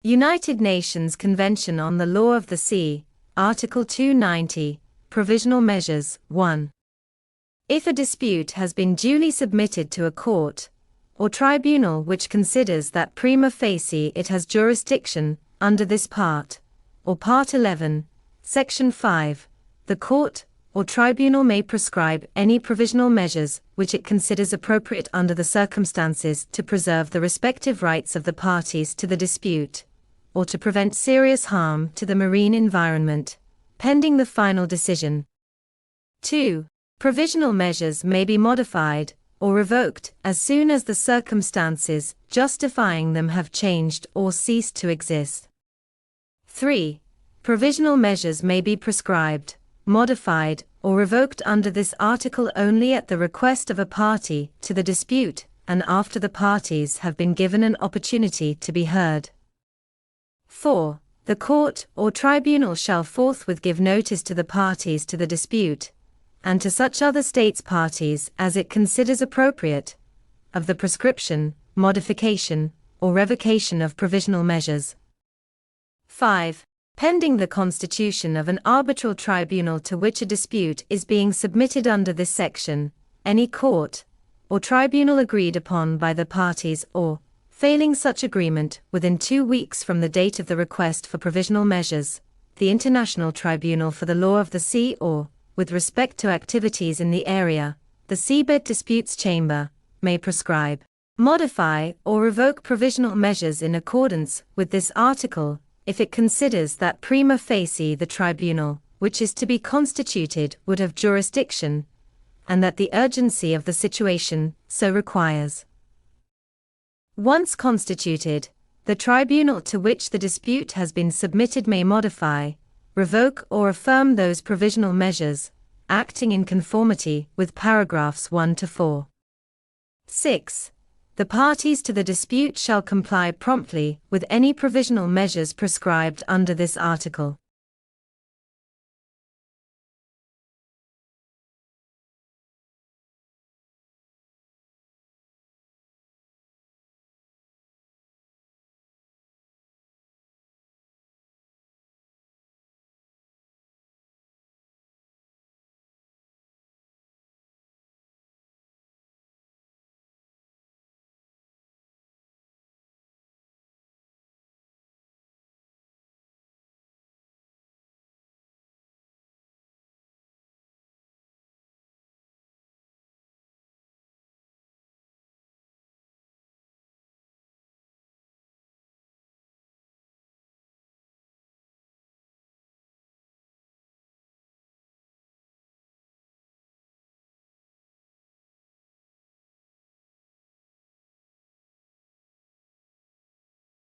United Nations Convention on the Law of the Sea, Article 290, Provisional Measures, 1. If a dispute has been duly submitted to a court or tribunal which considers that prima facie it has jurisdiction under this part, or Part 11, Section 5, the court or tribunal may prescribe any provisional measures which it considers appropriate under the circumstances to preserve the respective rights of the parties to the dispute, or to prevent serious harm to the marine environment, pending the final decision. 2. Provisional measures may be modified or revoked as soon as the circumstances justifying them have changed or ceased to exist. 3. Provisional measures may be prescribed, modified, or revoked under this article only at the request of a party to the dispute and after the parties have been given an opportunity to be heard. 4. The court or tribunal shall forthwith give notice to the parties to the dispute, and to such other states parties as it considers appropriate, of the prescription, modification, or revocation of provisional measures. 5. Pending the constitution of an arbitral tribunal to which a dispute is being submitted under this section, any court or tribunal agreed upon by the parties or, failing such agreement within 2 weeks from the date of the request for provisional measures, the International Tribunal for the Law of the Sea or, with respect to activities in the area, the Seabed Disputes Chamber, may prescribe, modify or revoke provisional measures in accordance with this article, if it considers that prima facie the tribunal, which is to be constituted, would have jurisdiction, and that the urgency of the situation so requires. Once constituted, the tribunal to which the dispute has been submitted may modify, revoke or affirm those provisional measures, acting in conformity with paragraphs 1 to 4. 6. The parties to the dispute shall comply promptly with any provisional measures prescribed under this article.